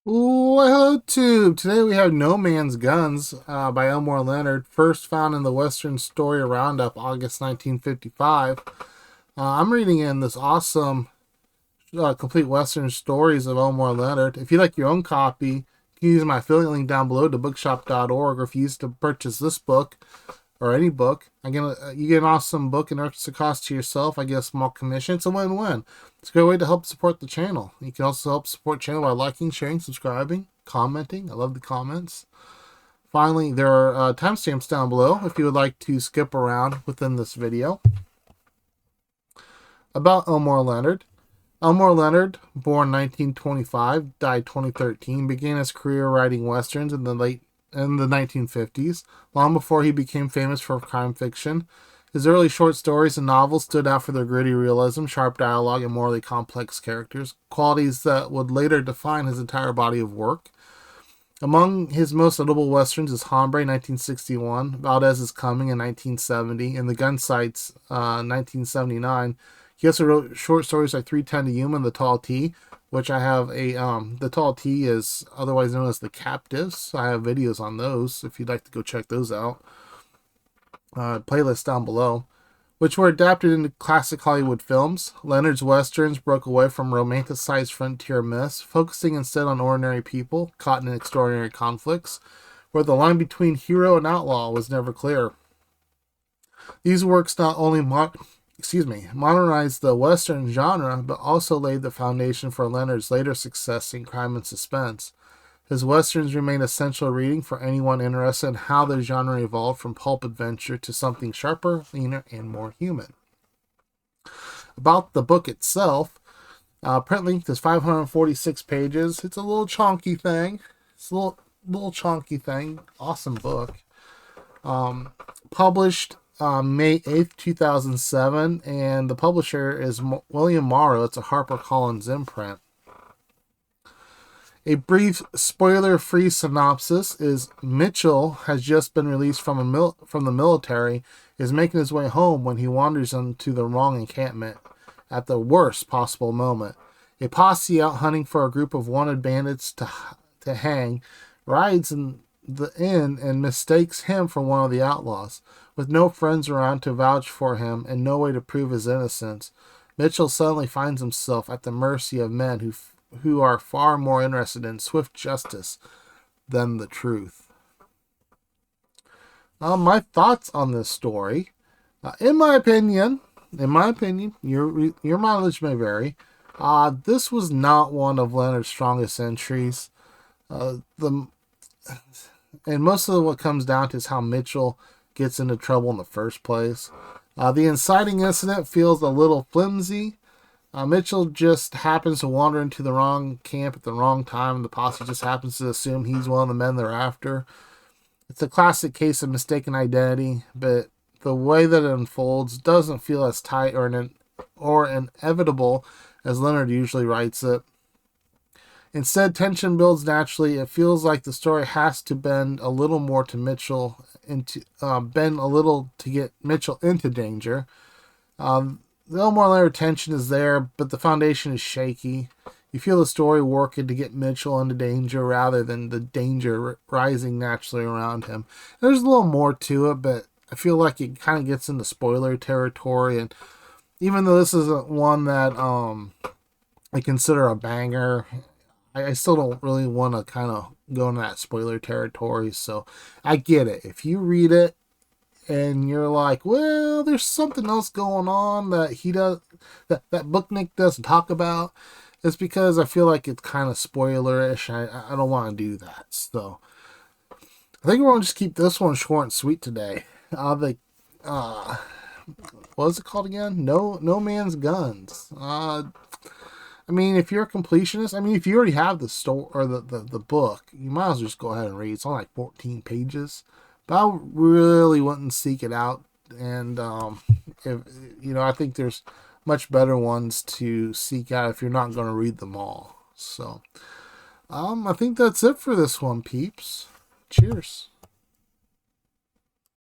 Ooh, hello tube. Today we have No Man's Guns by Elmore Leonard, first found in the Western Story Roundup, August 1955. I'm reading in this awesome complete Western stories of Elmore Leonard. If you like your own copy, you can use my affiliate link down below to bookshop.org, or if you use to purchase this book or any book, again, you get an awesome book and extra cost to yourself. I get a small commission. It's a win-win. It's a great way to help support the channel. You can also help support the channel by liking, sharing, subscribing, commenting. I love the comments. Finally, there are timestamps down below if you would like to skip around within this video. About Elmore Leonard. Elmore Leonard, born 1925, died 2013, began his career writing westerns in the 1950s, long before he became famous for crime fiction. His early short stories and novels stood out for their gritty realism, sharp dialogue, and morally complex characters, qualities that would later define his entire body of work. Among his most notable westerns is Hombre, 1961, Valdez is Coming in 1970, and The Gunsights, 1979. He also wrote short stories like 310 to Yuma and The Tall T, which I have The Tall T is otherwise known as The Captives. I have videos on those if you'd like to go check those out. Playlist down below, which were adapted into classic Hollywood films. Leonard's westerns broke away from romanticized frontier myths, focusing instead on ordinary people caught in extraordinary conflicts, where the line between hero and outlaw was never clear. These works not only modernized the Western genre, but also laid the foundation for Leonard's later success in crime and suspense. His Westerns remain essential reading for anyone interested in how the genre evolved from pulp adventure to something sharper, leaner, and more human. About the book itself, print length is 546 pages. It's a little chonky thing. It's a little chonky thing. Awesome book. Published May 8th, 2007, and the publisher is William Morrow. It's a HarperCollins imprint. A brief spoiler-free synopsis is Mitchell has just been released from the military, is making his way home when he wanders into the wrong encampment at the worst possible moment. A posse out hunting for a group of wanted bandits to hang rides in the inn and mistakes him for one of the outlaws. With no friends around to vouch for him and no way to prove his innocence, Mitchell suddenly finds himself at the mercy of men who are far more interested in swift justice than the truth. My thoughts on this story, in my opinion, your mileage may vary. This was not one of Leonard's strongest entries. And most of what comes down to is how Mitchell gets into trouble in the first place. The inciting incident feels a little flimsy. Mitchell just happens to wander into the wrong camp at the wrong time, and the posse just happens to assume he's one of the men they're after. It's a classic case of mistaken identity, but the way that it unfolds doesn't feel as tight or inevitable as Leonard usually writes it. Instead, tension builds naturally. It feels like the story has to bend a little more to bend a little to get Mitchell into danger. The Elmore Leonard tension is there, but the foundation is shaky. You feel the story working to get Mitchell into danger rather than the danger rising naturally around him. There's a little more to it, but I feel like it kind of gets into spoiler territory. And even though this isn't one that I consider a banger, I still don't really want to kind of go into that spoiler territory. So I get it. If you read it and you're like, well, there's something else going on that that Booknick doesn't talk about, it's because I feel like it's kind of spoilerish. I don't want to do that. So I think we're going to just keep this one short and sweet today. What is it called again? No Man's Guns. I mean, if you're a completionist, if you already have the story or the book, you might as well just go ahead and read. It's only like 14 pages. But I really wouldn't seek it out, and I think there's much better ones to seek out if you're not going to read them all. So, I think that's it for this one, peeps. Cheers.